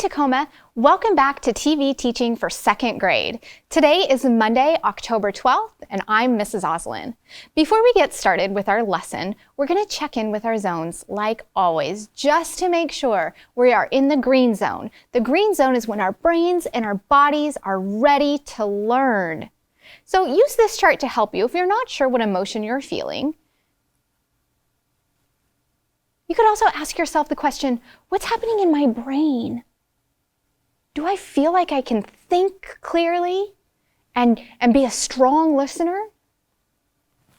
Tacoma. Welcome back to TV Teaching for 2nd grade. Today is Monday, October 12th, and I'm Mrs. Oslin. Before we get started with our lesson, we're going to check in with our zones like always, just to make sure we are in the green zone. The green zone is when our brains and our bodies are ready to learn. So use this chart to help you if you're not sure what emotion you're feeling. You could also ask yourself the question, what's happening in my brain? Do I feel like I can think clearly and be a strong listener?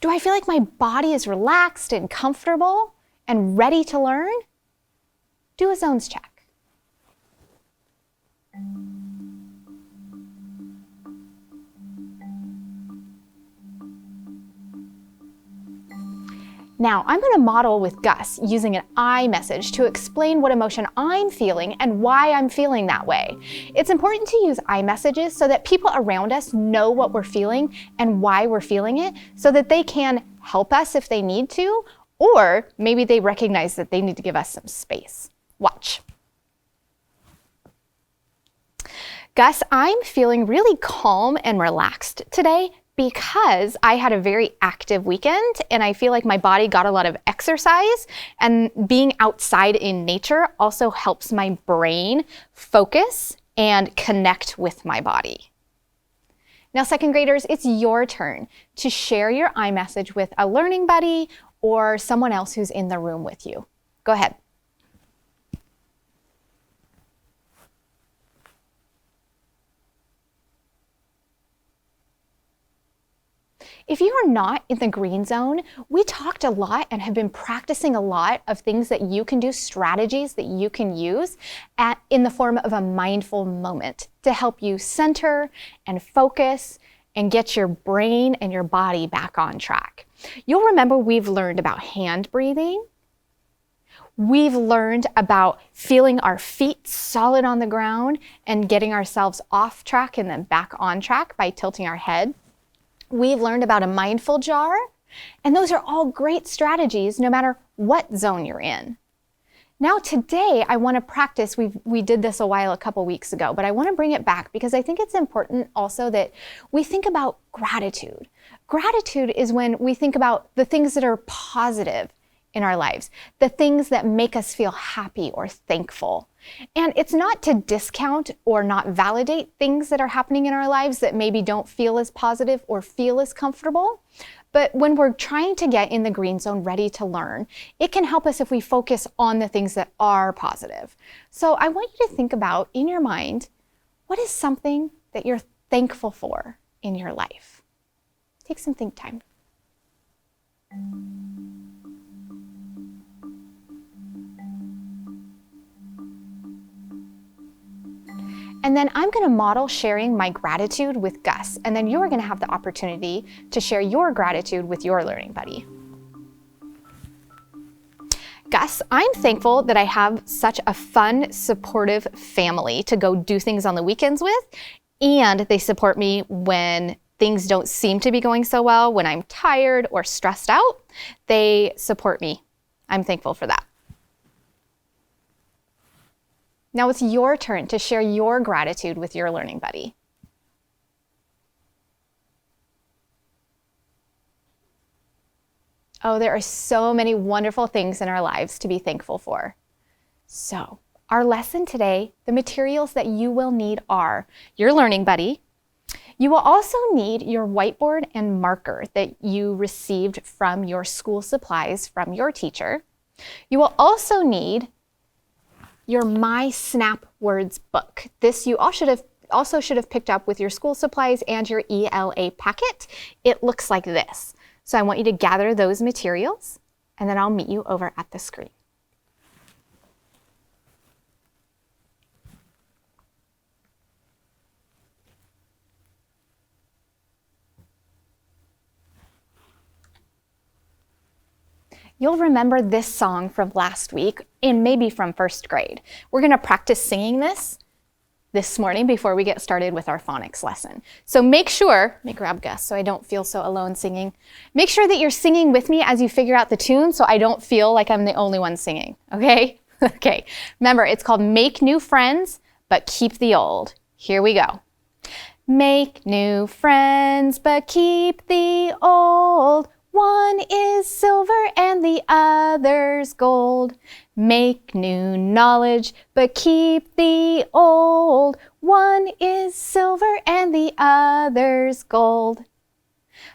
Do I feel like my body is relaxed and comfortable and ready to learn? Do a zones check. Now, I'm going to model with Gus using an I message to explain what emotion I'm feeling and why I'm feeling that way. It's important to use I messages so that people around us know what we're feeling and why we're feeling it so that they can help us if they need to, or maybe they recognize that they need to give us some space. Watch. Gus, I'm feeling really calm and relaxed today because I had a very active weekend and I feel like my body got a lot of exercise, and being outside in nature also helps my brain focus and connect with my body. Now, 2nd graders, it's your turn to share your iMessage with a learning buddy or someone else who's in the room with you. Go ahead. If you are not in the green zone, we talked a lot and have been practicing a lot of things that you can do, strategies that you can use in the form of a mindful moment to help you center and focus and get your brain and your body back on track. You'll remember we've learned about hand breathing. We've learned about feeling our feet solid on the ground and getting ourselves off track and then back on track by tilting our head. We've learned about a mindful jar, and those are all great strategies no matter what zone you're in. Now today, I want to practice, we did this a couple weeks ago, but I want to bring it back because I think it's important also that we think about gratitude. Gratitude is when we think about the things that are positive in our lives, the things that make us feel happy or thankful. And it's not to discount or not validate things that are happening in our lives that maybe don't feel as positive or feel as comfortable. But when we're trying to get in the green zone ready to learn, it can help us if we focus on the things that are positive. So I want you to think about in your mind, what is something that you're thankful for in your life? Take some think time. And then I'm going to model sharing my gratitude with Gus, and then you're going to have the opportunity to share your gratitude with your learning buddy. Gus, I'm thankful that I have such a fun, supportive family to go do things on the weekends with, and they support me when things don't seem to be going so well, when I'm tired or stressed out. They support me. I'm thankful for that. Now it's your turn to share your gratitude with your learning buddy. Oh, there are so many wonderful things in our lives to be thankful for. So, our lesson today, the materials that you will need are your learning buddy. You will also need your whiteboard and marker that you received from your school supplies from your teacher. You will also need your My Snap Words book. This you also should have picked up with your school supplies and your ELA packet. It looks like this. So I want you to gather those materials, and then I'll meet you over at the screen. You'll remember this song from last week and maybe from 1st grade. We're going to practice singing this morning before we get started with our phonics lesson. So make sure, let me grab Gus so I don't feel so alone singing. Make sure that you're singing with me as you figure out the tune so I don't feel like I'm the only one singing, okay? Okay, remember it's called Make New Friends but keep the old. Here we go. Make new friends, but keep the old. One is silver and the other's gold. Make new knowledge, but keep the old. One is silver and the other's gold.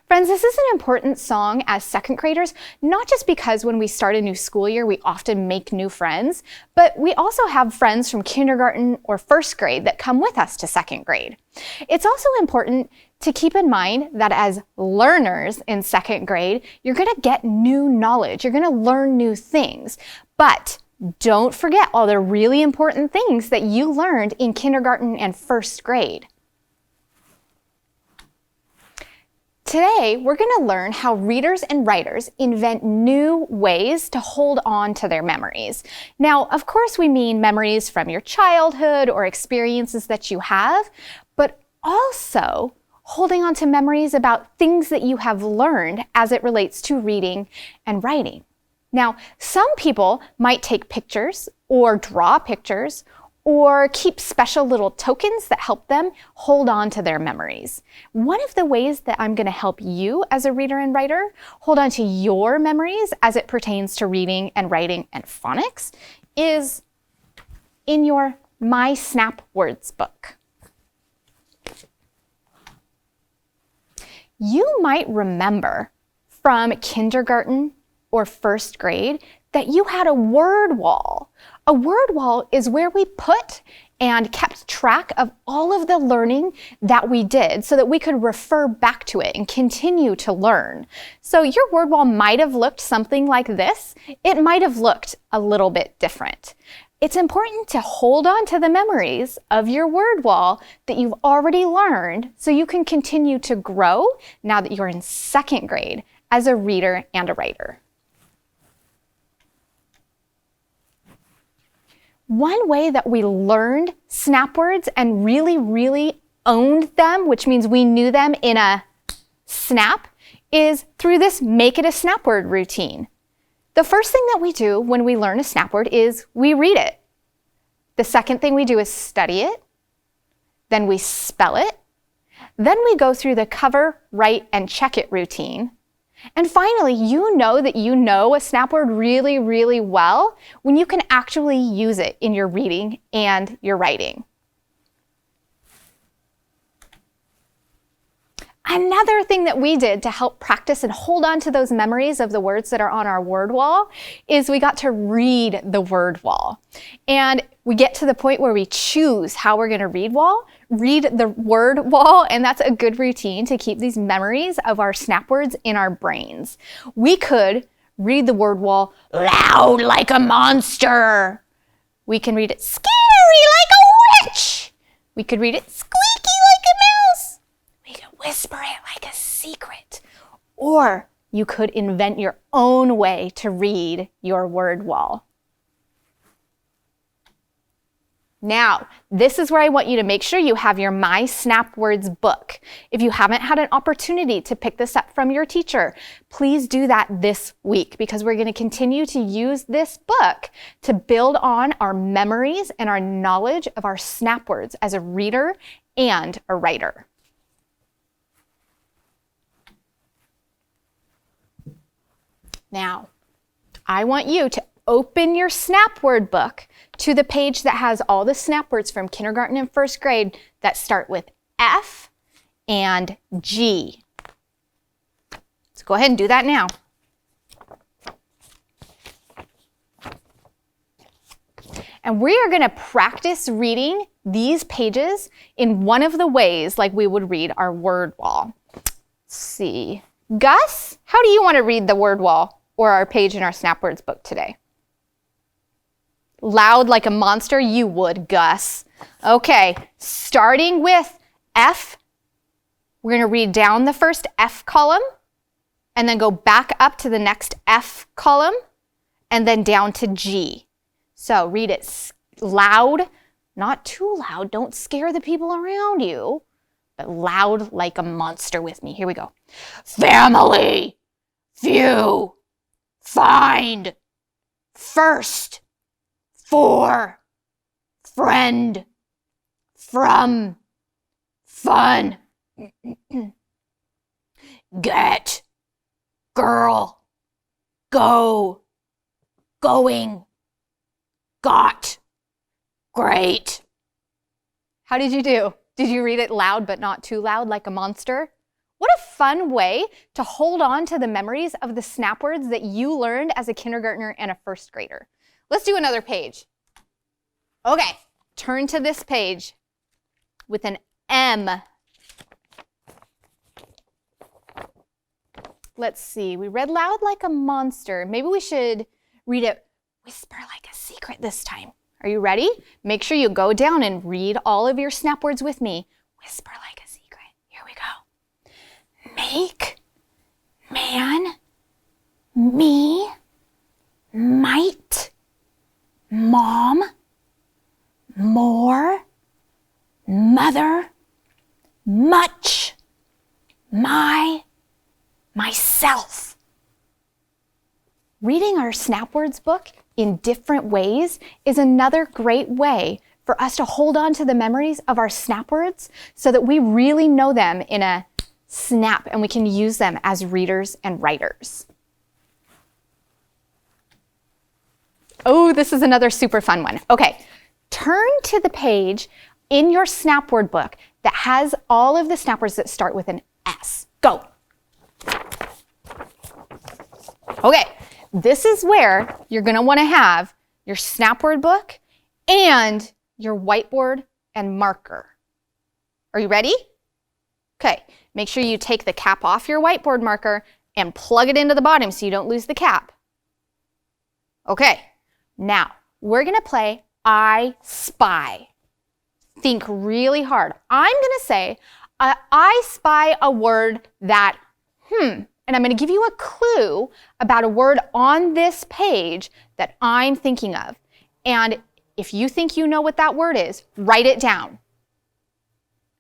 Friends, this is an important song as second graders, not just because when we start a new school year, we often make new friends, but we also have friends from kindergarten or first grade that come with us to second grade. It's also important to keep in mind that as learners in second grade, you're going to get new knowledge. You're going to learn new things. But don't forget all the really important things that you learned in kindergarten and first grade. Today, we're going to learn how readers and writers invent new ways to hold on to their memories. Now, of course, we mean memories from your childhood or experiences that you have, but also holding on to memories about things that you have learned as it relates to reading and writing. Now, some people might take pictures or draw pictures or keep special little tokens that help them hold on to their memories. One of the ways that I'm going to help you as a reader and writer hold on to your memories as it pertains to reading and writing and phonics is in your My Snap Words book. You might remember from kindergarten or first grade that you had a word wall. A word wall is where we put and kept track of all of the learning that we did so that we could refer back to it and continue to learn. So your word wall might have looked something like this. It might have looked a little bit different. It's important to hold on to the memories of your word wall that you've already learned so you can continue to grow now that you're in second grade as a reader and a writer. One way that we learned snap words and really owned them, which means we knew them in a snap, is through this make it a snap word routine. The first thing that we do when we learn a snap word is we read it. The second thing we do is study it. Then we spell it. Then we go through the cover, write, and check it routine. And finally, you know that you know a snap word really well when you can actually use it in your reading and your writing. Another thing that we did to help practice and hold on to those memories of the words that are on our word wall is we got to read the word wall. And we get to the point where we choose how we're going to read the word wall, and that's a good routine to keep these memories of our snap words in our brains. We could read the word wall loud like a monster. We can read it scary like a witch. We could read it squeaky like a mouse. We could whisper it like a secret. Or you could invent your own way to read your word wall. Now, this is where I want you to make sure you have your My Snap Words book. If you haven't had an opportunity to pick this up from your teacher, please do that this week because we're going to continue to use this book to build on our memories and our knowledge of our snap words as a reader and a writer. Now, I want you to open your snap word book to the page that has all the snap words from kindergarten and first grade that start with F and G. So go ahead and do that now. And we are going to practice reading these pages in one of the ways like we would read our word wall. Let's see. Gus, how do you want to read the word wall or our page in our snap words book today? Loud like a monster? You would, Gus. Okay, starting with F, we're going to read down the first F column and then go back up to the next F column and then down to G. So read it loud, not too loud. Don't scare the people around you, but loud like a monster with me. Here we go. Family, few, find, first, for, friend, from, fun, get, girl, go, going, got, great. How did you do? Did you read it loud but not too loud like a monster? What a fun way to hold on to the memories of the snap words that you learned as a kindergartner and a first grader. Let's do another page. Okay, turn to this page with an M. Let's see, we read loud like a monster. Maybe we should read it whisper like a secret this time. Are you ready? Make sure you go down and read all of your snap words with me. Whisper like a secret. Here we go. Make, man, me, might, mom, more, mother, much, my, myself. Reading our snap words book in different ways is another great way for us to hold on to the memories of our snap words so that we really know them in a snap and we can use them as readers and writers. Oh, this is another super fun one. Okay, turn to the page in your snap word book that has all of the snap words that start with an S. Go. Okay, this is where you're going to want to have your snap word book and your whiteboard and marker. Are you ready? Okay, make sure you take the cap off your whiteboard marker and plug it into the bottom so you don't lose the cap. Okay, now we're going to play I Spy. Think really hard. I'm going to say, I spy a word that, and I'm going to give you a clue about a word on this page that I'm thinking of. And if you think you know what that word is, write it down.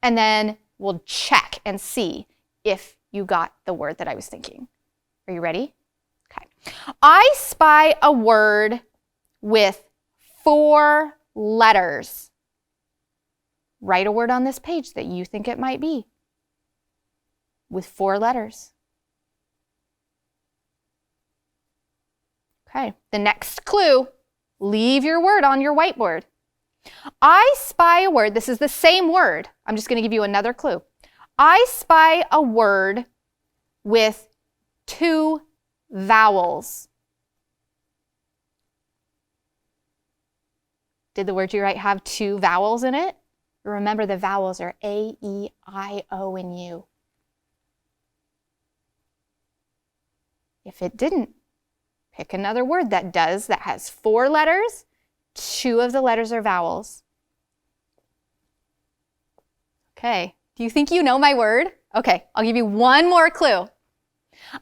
And then we'll check and see if you got the word that I was thinking. Are you ready? Okay. I spy a word with 4 letters. Write a word on this page that you think it might be with 4 letters. Okay, the next clue, leave your word on your whiteboard. I spy a word, this is the same word. I'm just going to give you another clue. I spy a word with 2 vowels. Did the word you write have 2 vowels in it? Remember, the vowels are A, E, I, O, and U. If it didn't, pick another word that does, that has 4 letters, 2 of the letters are vowels. Okay, do you think you know my word? Okay, I'll give you one more clue.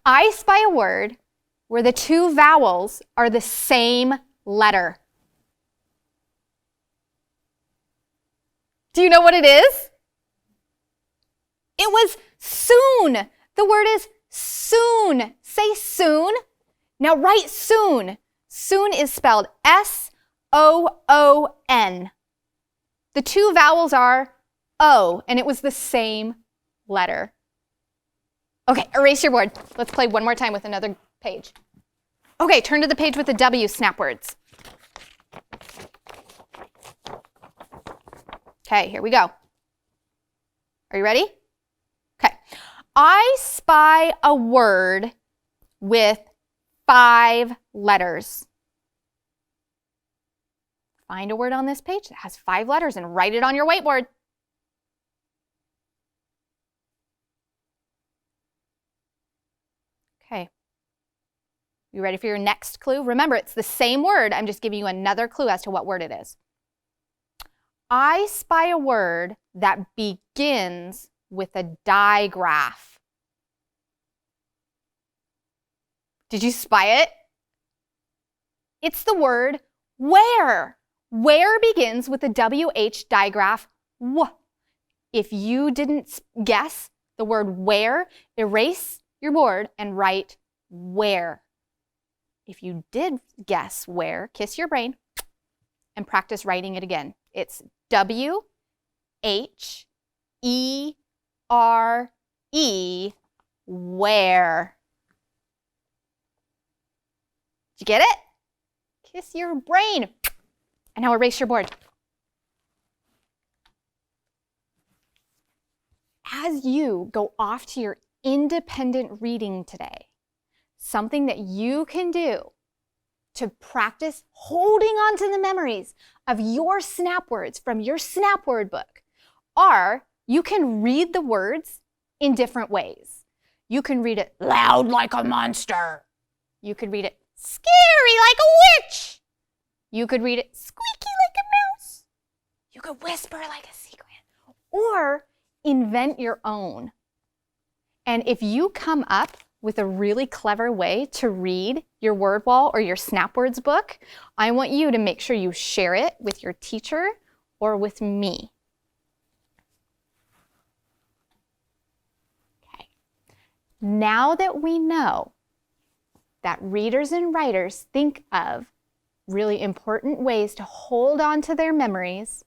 I spy a word where the 2 vowels are the same letter. Do you know what it is? It was soon. The word is soon. Say soon. Now write soon. Soon is spelled S-O-O-N. The 2 vowels are O, and it was the same letter. Okay, erase your board. Let's play one more time with another page. Okay, turn to the page with the W snap words. Okay, here we go. Are you ready? Okay. I spy a word with 5 letters. Find a word on this page that has 5 letters and write it on your whiteboard. Okay. You ready for your next clue? Remember, it's the same word. I'm just giving you another clue as to what word it is. I spy a word that begins with a digraph. Did you spy it? It's the word where. Where begins with the WH digraph W. If you didn't guess the word where, erase your board and write where. If you did guess where, kiss your brain and practice writing it again. It's W-H-E-R-E. W-H-E-R-E, where. Did you get it? Kiss your brain. And now erase your board. As you go off to your independent reading today, something that you can do to practice holding on to the memories of your snap words from your snap word book are you can read the words in different ways. You can read it loud like a monster. You could read it scary like a witch. You could read it squeaky like a mouse. You could whisper like a secret. Or invent your own. And if you come up with a really clever way to read your word wall or your snap words book, I want you to make sure you share it with your teacher or with me. Okay. Now that we know that readers and writers think of really important ways to hold on to their memories,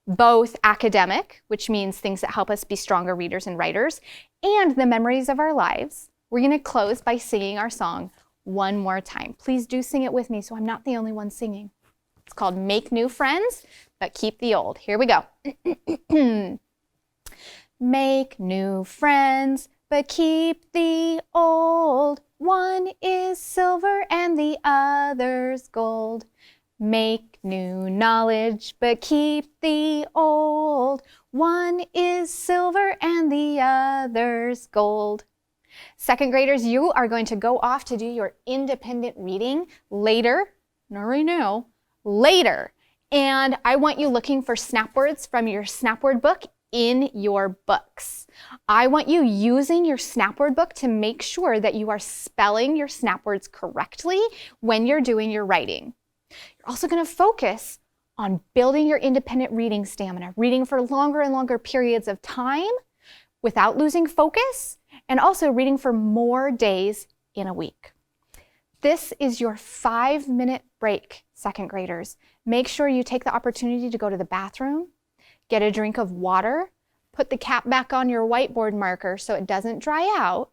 both academic, which means things that help us be stronger readers and writers, and the memories of our lives, we're going to close by singing our song one more time. Please do sing it with me so I'm not the only one singing. It's called Make New Friends, but Keep the Old. Here we go. Make new friends, but keep the old. One is silver and the other's gold. Make new knowledge, but keep the old. One is silver and the other's gold. Second graders, you are going to go off to do your independent reading later, not right now, later. And I want you looking for snap words from your snap word book in your books. I want you using your snap word book to make sure that you are spelling your snap words correctly when you're doing your writing. You're also going to focus on building your independent reading stamina, reading for longer and longer periods of time without losing focus, and also reading for more days in a week. This is your 5-minute break, second graders. Make sure you take the opportunity to go to the bathroom, get a drink of water, put the cap back on your whiteboard marker so it doesn't dry out,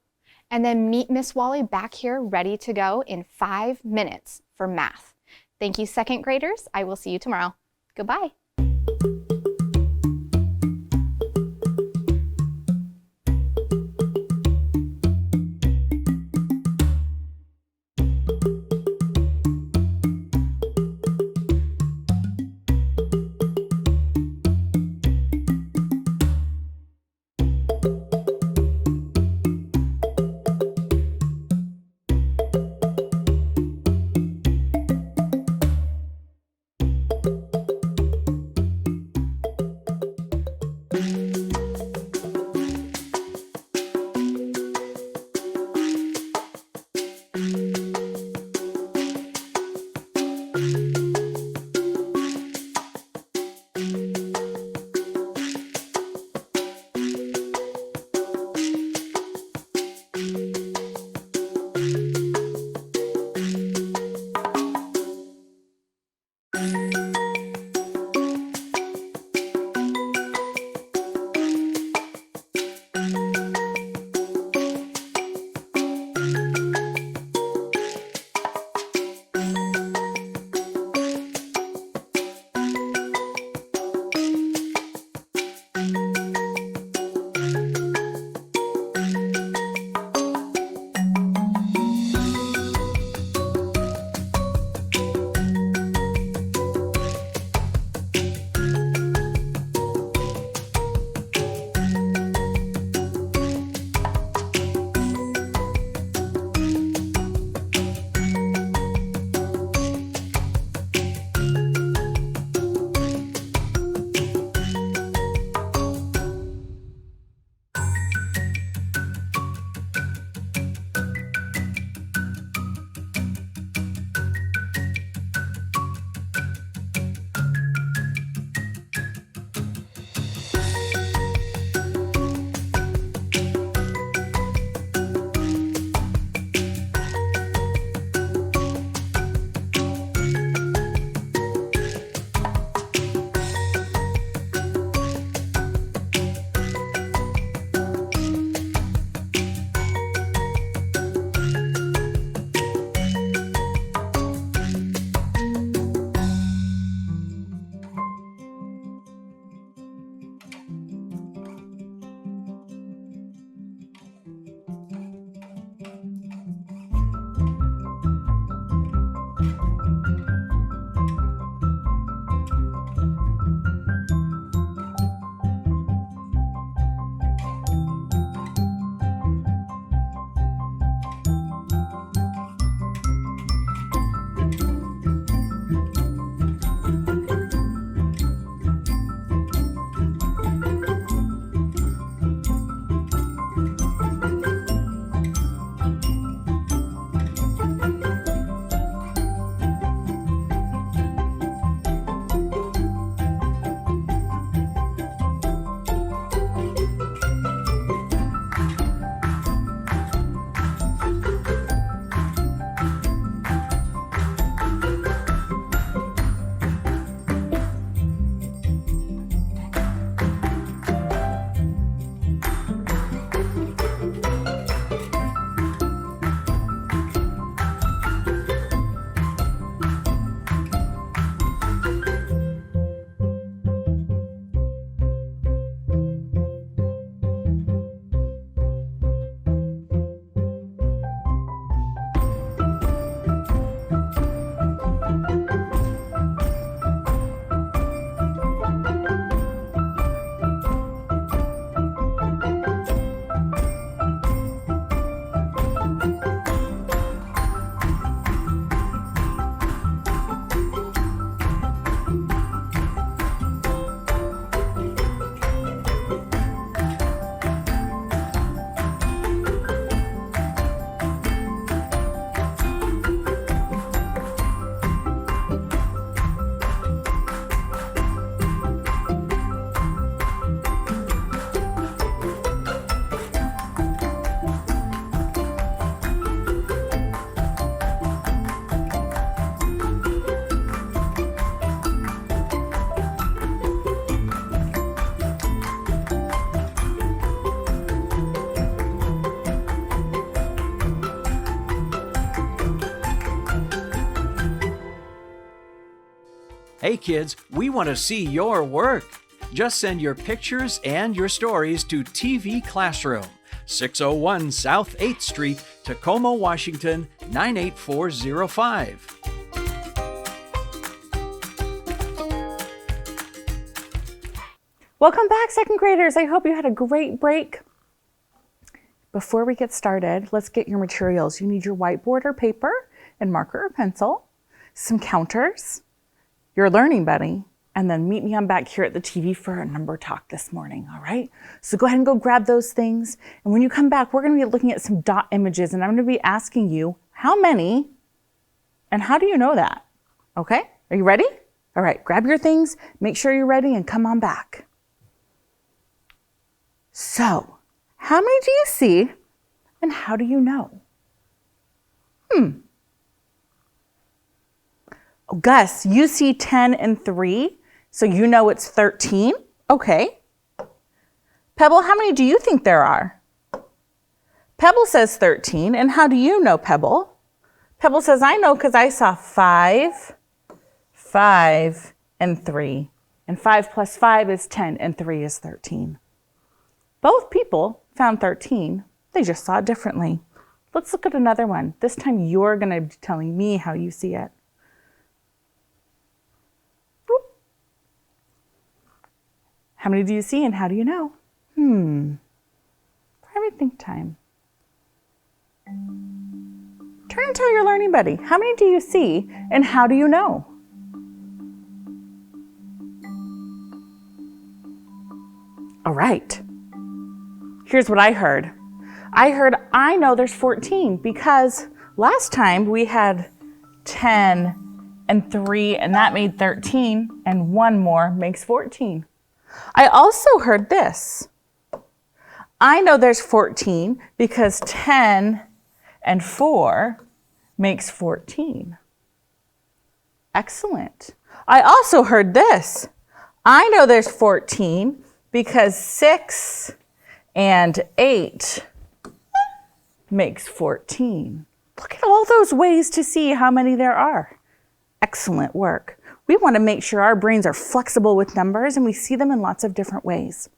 and then meet Miss Wally back here ready to go in 5 minutes for math. Thank you, second graders. I will see you tomorrow. Goodbye. Hey kids, we want to see your work. Just send your pictures and your stories to TV Classroom, 601 South 8th Street, Tacoma, Washington, 98405. Welcome back, second graders. I hope you had a great break. Before we get started, let's get your materials. You need your whiteboard or paper and marker or pencil, some counters, your learning buddy, and then meet me on back here at the TV for a number talk this morning, all right? So go ahead and go grab those things. And when you come back, we're gonna be looking at some dot images, and I'm gonna be asking you how many and how do you know that? Okay, are you ready? All right, grab your things, make sure you're ready, and come on back. So, how many do you see and how do you know? Oh, Gus, you see 10 and 3, so you know it's 13? Okay. Pebble, how many do you think there are? Pebble says 13, and how do you know, Pebble? Pebble says, I know because I saw 5, 5, and 3. And 5 plus 5 is 10, and 3 is 13. Both people found 13. They just saw it differently. Let's look at another one. This time you're going to be telling me how you see it. How many do you see and how do you know? Private think time. Turn and tell your learning buddy. How many do you see and how do you know? All right. Here's what I heard. I know there's 14 because last time we had 10 and 3 and that made 13 and one more makes 14. I also heard this. I know there's 14 because 10 and 4 makes 14. Excellent. I also heard this. I know there's 14 because 6 and 8 makes 14. Look at all those ways to see how many there are. Excellent work. We want to make sure our brains are flexible with numbers and we see them in lots of different ways.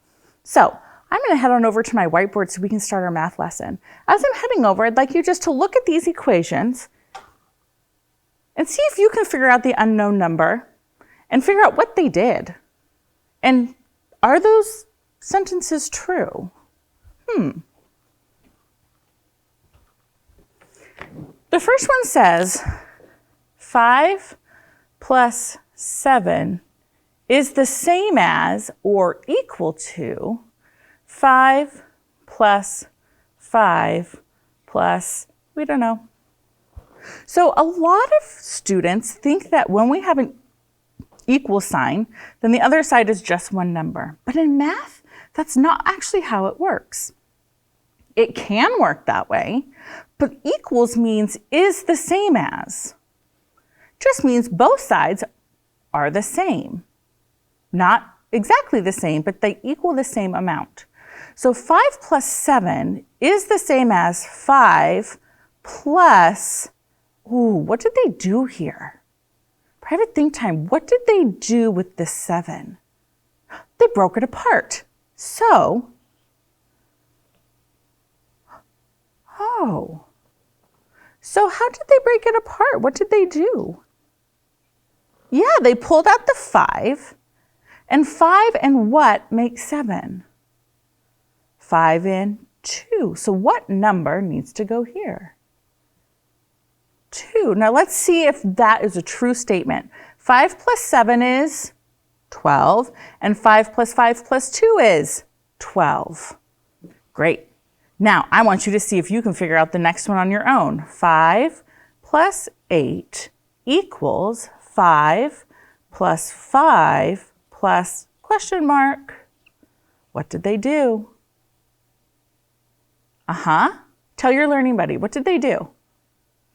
So I'm going to head on over to my whiteboard so we can start our math lesson. As I'm heading over, I'd like you just to look at these equations and see if you can figure out the unknown number and figure out what they did. And are those sentences true? The first one says 5 plus 7 is the same as or equal to 5 plus 5 plus, we don't know. So a lot of students think that when we have an equal sign, then the other side is just one number. But in math, that's not actually how it works. It can work that way, but equals means is the same as. Just means both sides are the same. Not exactly the same, but they equal the same amount. So 5 plus 7 is the same as 5 plus, what did they do here? Private think time, what did they do with the 7? They broke it apart. So, so how did they break it apart? What did they do? Yeah, they pulled out the 5, and 5 and what makes 7? 5 and 2. So what number needs to go here? 2. Now let's see if that is a true statement. 5 plus 7 is 12, and 5 plus 5 plus 2 is 12. Great. Now, I want you to see if you can figure out the next one on your own. 5 plus 8 equals 5 plus 5 plus question mark. What did they do? Tell your learning buddy, what did they do?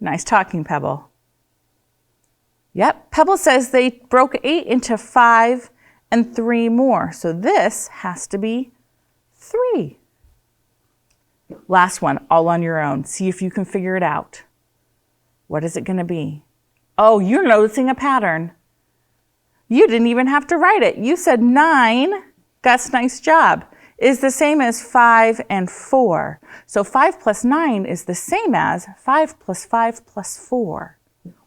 Nice talking, Pebble. Yep, Pebble says they broke 8 into 5 and 3 more. So this has to be 3. Last one, all on your own. See if you can figure it out. What is it going to be? Oh, you're noticing a pattern. You didn't even have to write it. You said 9, Gus, nice job, is the same as 5 and 4. So 5 plus 9 is the same as 5 plus 5 plus 4.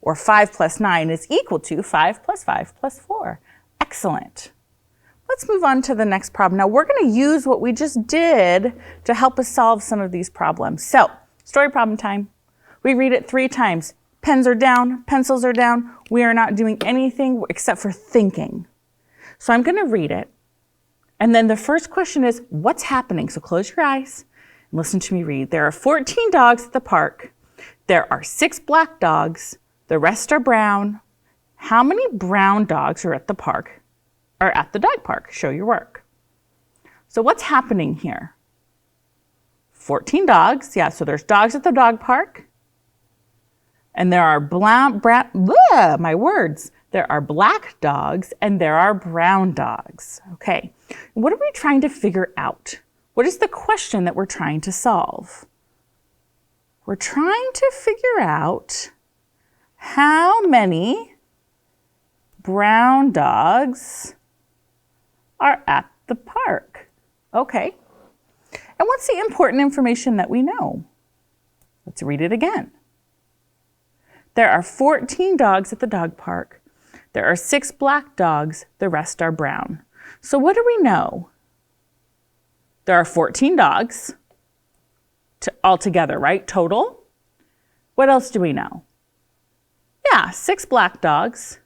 Or 5 plus 9 is equal to 5 plus 5 plus 4. Excellent. Let's move on to the next problem. Now we're going to use what we just did to help us solve some of these problems. So, story problem time. We read it 3 times. Pens are down, pencils are down. We are not doing anything except for thinking. So I'm going to read it. And then the first question is, what's happening? So close your eyes and listen to me read. There are 14 dogs at the park. There are 6 black dogs. The rest are brown. How many brown dogs are at the park? Or at the dog park? Show your work. So what's happening here? 14 dogs. Yeah, so there's dogs at the dog park. And there are There are black dogs and there are brown dogs. Okay, what are we trying to figure out? What is the question that we're trying to solve? We're trying to figure out how many brown dogs are at the park. Okay, and what's the important information that we know? Let's read it again. There are 14 dogs at the dog park. There are 6 black dogs. The rest are brown. So what do we know? There are 14 dogs altogether, right? Total. What else do we know? Yeah, 6 black dogs.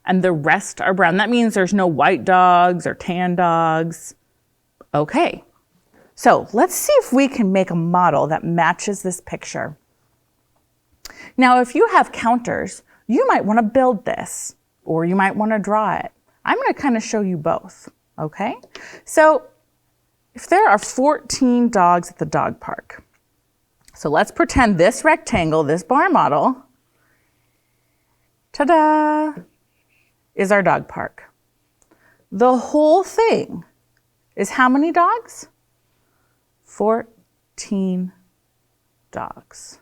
And the rest are brown. That means there's no white dogs or tan dogs. Okay. So let's see if we can make a model that matches this picture. Now, if you have counters, you might want to build this, or you might want to draw it. I'm going to kind of show you both, okay? So if there are 14 dogs at the dog park, so let's pretend this rectangle, this bar model, ta-da, is our dog park. The whole thing is how many dogs? 14 dogs.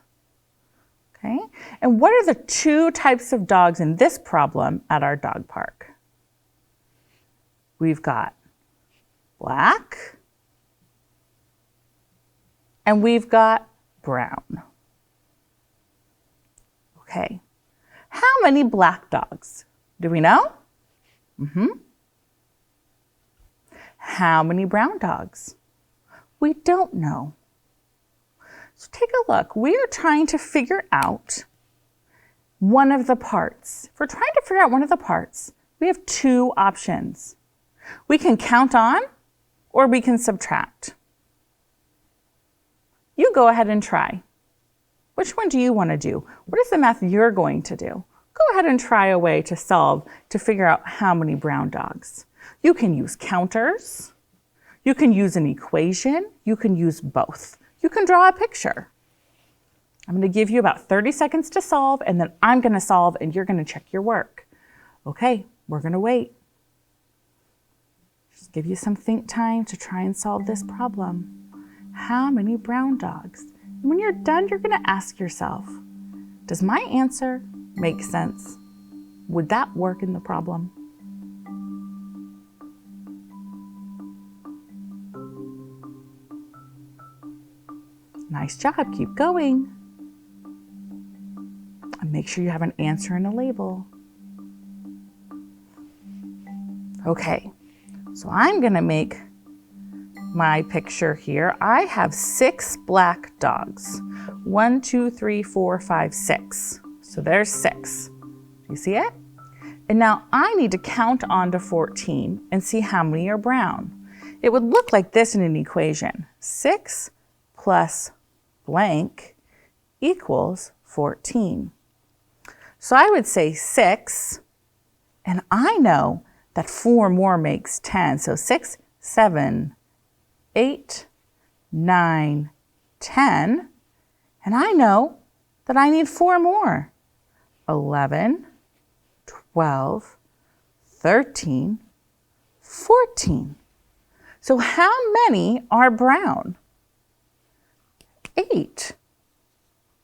Okay, and what are the 2 types of dogs in this problem at our dog park? We've got black and we've got brown. Okay, how many black dogs? Do we know? How many brown dogs? We don't know. So take a look. We are trying to figure out one of the parts. If we're trying to figure out one of the parts, we have 2 options. We can count on or we can subtract. You go ahead and try. Which one do you want to do? What is the math you're going to do? Go ahead and try a way to solve to figure out how many brown dogs. You can use counters. You can use an equation. You can use both. You can draw a picture. I'm going to give you about 30 seconds to solve, and then I'm going to solve, and you're going to check your work. Okay, we're going to wait. Just give you some think time to try and solve this problem. How many brown dogs? And when you're done, you're going to ask yourself, does my answer make sense? Would that work in the problem? Nice job, keep going. And make sure you have an answer and a label. Okay, so I'm gonna make my picture here. I have 6 black dogs. 1, 2, 3, 4, 5, 6. So there's 6. Do you see it? And now I need to count on to 14 and see how many are brown. It would look like this in an equation. 6 plus blank equals 14. So I would say 6, and I know that 4 more makes 10. So 6, 7, 8, 9, 10. And I know that I need 4 more. 11, 12, 13, 14. So how many are brown? 8.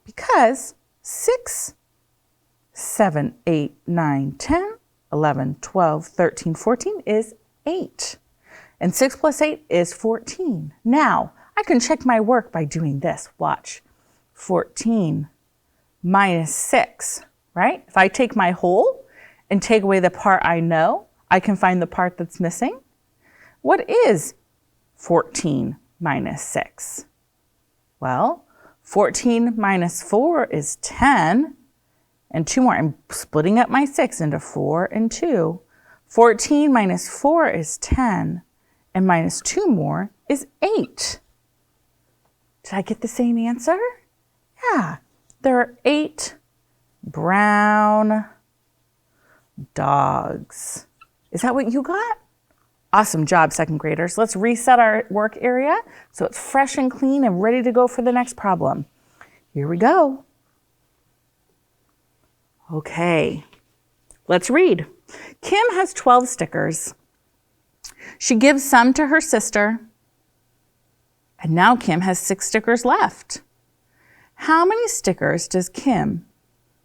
Because 6, 7, 8, 9, 10 11, 12, 13, 14 is 8. And 6 plus 8 is 14. Now, I can check my work by doing this. Watch. 14 minus 6, right? If I take my whole and take away the part I know, I can find the part that's missing. What is 14 minus 6? Well, 14 minus 4 is 10, and 2 more. I'm splitting up my 6 into 4 and 2. 14 minus 4 is 10, and minus 2 more is 8. Did I get the same answer? Yeah, there are 8 brown dogs. Is that what you got? Awesome job, second graders. Let's reset our work area so it's fresh and clean and ready to go for the next problem. Here we go. Okay, let's read. Kim has 12 stickers. She gives some to her sister, and now Kim has 6 stickers left. How many stickers does Kim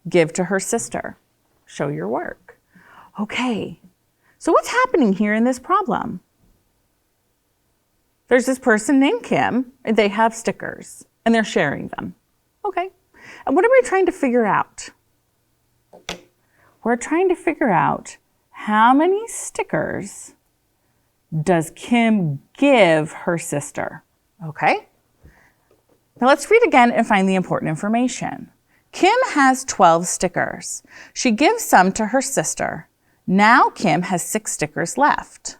give to her sister? Show your work. Okay, so what's happening here in this problem? There's this person named Kim, and they have stickers, and they're sharing them. Okay, and what are we trying to figure out? We're trying to figure out how many stickers does Kim give her sister? Okay, now let's read again and find the important information. Kim has 12 stickers. She gives some to her sister. Now Kim has 6 stickers left.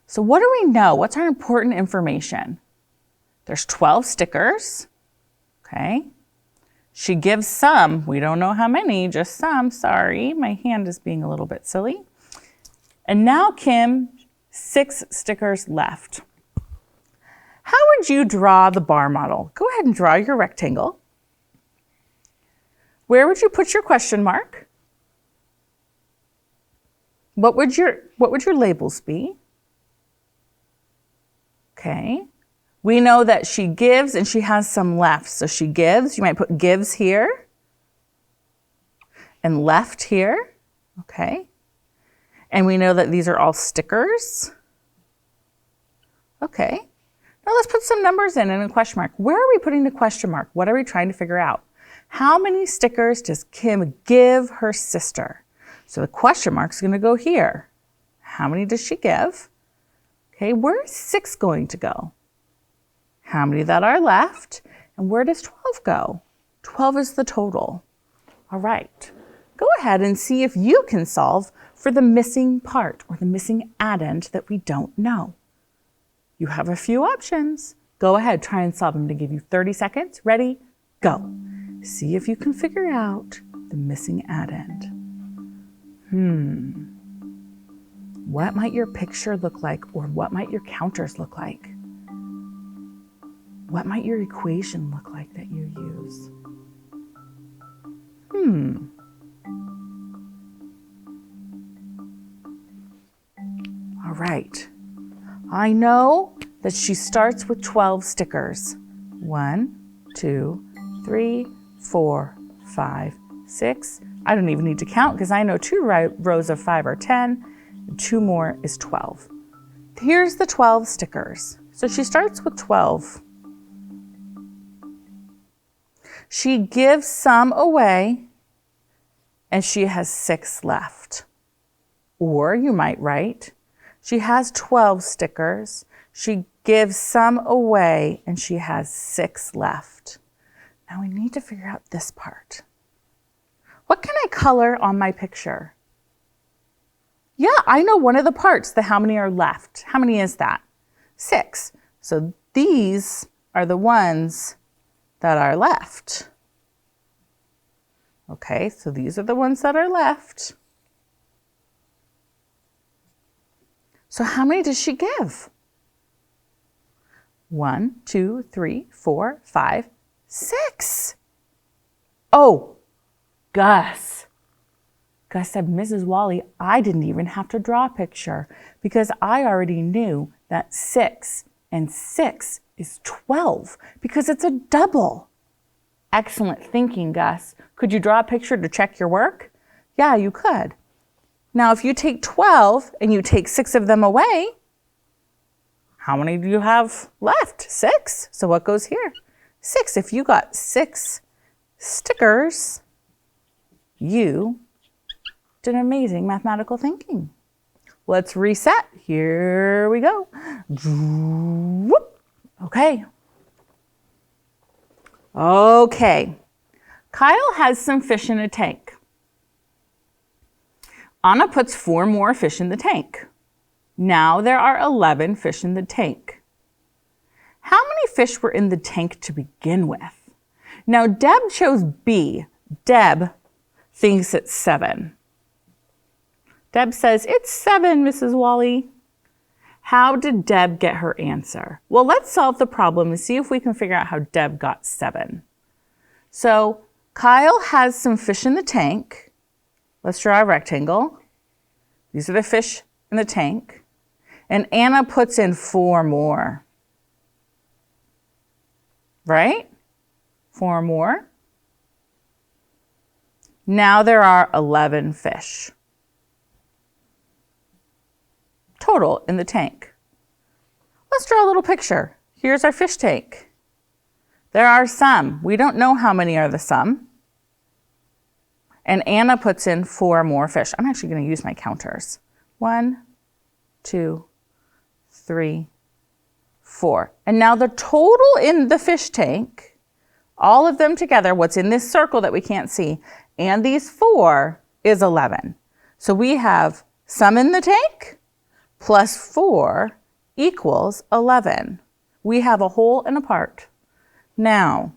So what do we know? What's our important information? There's 12 stickers. Okay. She gives some. We don't know how many, just some. Sorry, my hand is being a little bit silly. And now Kim, 6 stickers left. How would you draw the bar model? Go ahead and draw your rectangle. Where would you put your question mark? What would your labels be? Okay. We know that she gives and she has some left. So she gives, you might put gives here and left here. Okay. And we know that these are all stickers. Okay. Now let's put some numbers in and a question mark. Where are we putting the question mark? What are we trying to figure out? How many stickers does Kim give her sister? So the question mark is going to go here. How many does she give? Okay, where is 6 going to go? How many that are left? And where does 12 go? 12 is the total. All right, go ahead and see if you can solve for the missing part or the missing addend that we don't know. You have a few options. Go ahead, try and solve them to give you 30 seconds. Ready? Go. See if you can figure out the missing addend. What might your picture look like, or what might your counters look like? What might your equation look like that you use? All right. I know that she starts with 12 stickers. 1, 2, 3, 4, 5, 6. I don't even need to count because I know 2 rows of 5 are 10, and 2 more is 12. Here's the 12 stickers. So she starts with 12. She gives some away, and she has 6 left. Or you might write, she has 12 stickers. She gives some away, and she has 6 left. Now we need to figure out this part. What can I color on my picture? Yeah, I know one of the parts, the how many are left. How many is that? 6. So these are the ones that are left. Okay, so these are the ones that are left. So how many does she give? 1, 2, 3, 4, 5, 6. Oh, Gus. Gus said, Mrs. Wally, I didn't even have to draw a picture because I already knew that 6 and 6 is 12 because it's a double. Excellent thinking, Gus. Could you draw a picture to check your work? Yeah, you could. Now, if you take 12 and you take 6 of them away, how many do you have left? 6. So what goes here? 6. If you got 6 stickers, you did amazing mathematical thinking. Let's reset. Here we go. Okay. Okay. Kyle has some fish in a tank. Anna puts 4 more fish in the tank. Now there are 11 fish in the tank. How many fish were in the tank to begin with? Now Deb chose B. Deb thinks it's 7. Deb says, it's 7, Mrs. Wally. How did Deb get her answer? Well, let's solve the problem and see if we can figure out how Deb got 7. So Kyle has some fish in the tank. Let's draw a rectangle. These are the fish in the tank. And Anna puts in 4 more. Right? 4 more. Now there are 11 fish total in the tank. Let's draw a little picture. Here's our fish tank. There are some. We don't know how many are the sum. And Anna puts in 4 more fish. I'm actually going to use my counters. 1, 2, 3, 4. And now the total in the fish tank, all of them together, what's in this circle that we can't see, and these 4 is 11. So we have some in the tank plus 4 equals 11. We have a whole and a part. Now,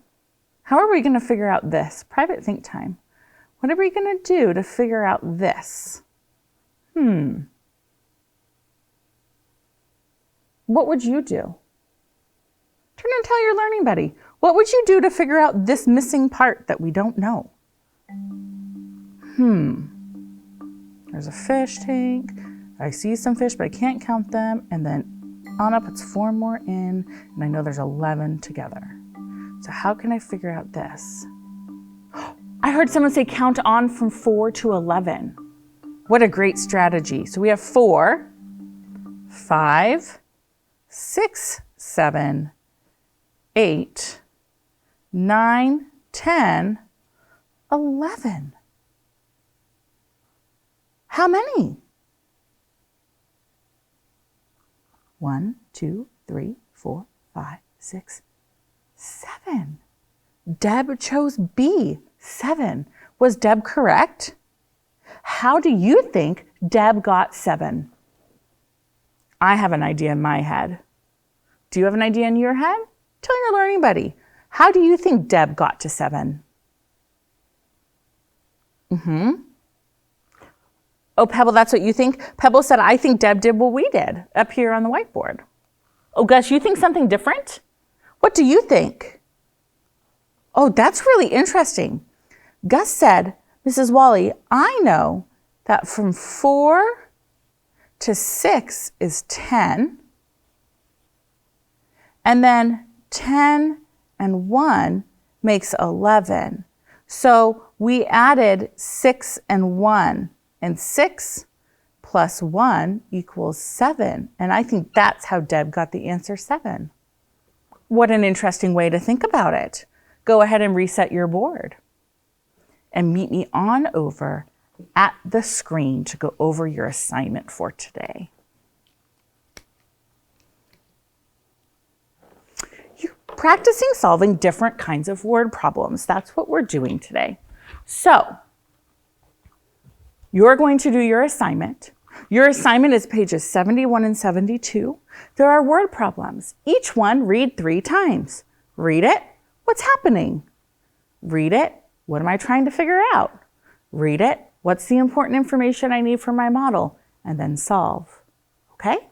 how are we going to figure out this? Private think time. What are we going to do to figure out this? What would you do? Turn and tell your learning buddy. What would you do to figure out this missing part that we don't know? There's a fish tank. I see some fish, but I can't count them. And then Anna puts 4 more in, and I know there's 11 together. So how can I figure out this? I heard someone say count on from 4 to 11. What a great strategy. So we have 4, 5, 6, 7, 8, 9, 10, 11. How many? 1, 2, 3, 4, 5, 6, 7. Deb chose B, 7. Was Deb correct? How do you think Deb got 7? I have an idea in my head. Do you have an idea in your head? Tell your learning buddy. How do you think Deb got to 7? Oh, Pebble, that's what you think? Pebble said, I think Deb did what we did up here on the whiteboard. Oh, Gus, you think something different? What do you think? Oh, that's really interesting. Gus said, Mrs. Wally, I know that from 4 to 6 is 10. And then 10 and 1 makes 11. So we added 6 and 1. And 6 plus 1 equals 7. And I think that's how Deb got the answer 7. What an interesting way to think about it. Go ahead and reset your board. And meet me on over at the screen to go over your assignment for today. You're practicing solving different kinds of word problems. That's what we're doing today. So, you're going to do your assignment. Your assignment is pages 71 and 72. There are word problems. Each one read 3 times. Read it. What's happening? Read it. What am I trying to figure out? Read it. What's the important information I need for my model? And then solve. Okay?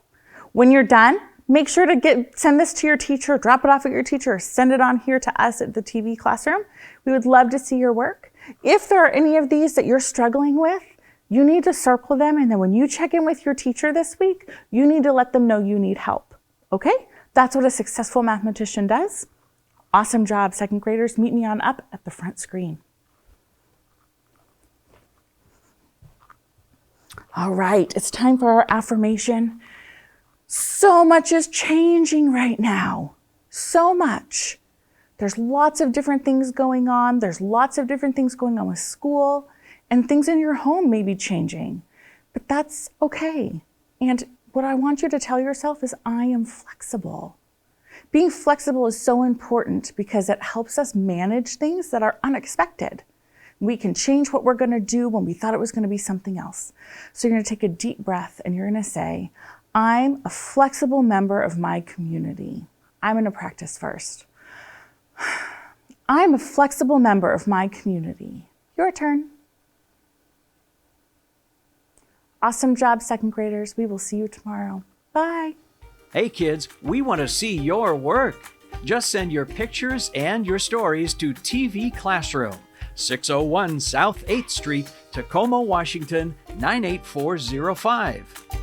When you're done, make sure to send this to your teacher, drop it off at your teacher, or send it on here to us at the TV classroom. We would love to see your work. If there are any of these that you're struggling with, you need to circle them, and then when you check in with your teacher this week, you need to let them know you need help, okay? That's what a successful mathematician does. Awesome job, 2nd graders. Meet me on up at the front screen. All right, it's time for our affirmation. So much is changing right now. So much. There's lots of different things going on. There's lots of different things going on with school, and things in your home may be changing, but that's okay. And what I want you to tell yourself is, I am flexible. Being flexible is so important because it helps us manage things that are unexpected. We can change what we're going to do when we thought it was going to be something else. So you're going to take a deep breath and you're going to say, I'm a flexible member of my community. I'm going to practice first. I'm a flexible member of my community. Your turn. Awesome job, second graders. We will see you tomorrow. Bye. Hey kids, we want to see your work. Just send your pictures and your stories to TV Classroom, 601 South 8th Street, Tacoma, Washington, 98405.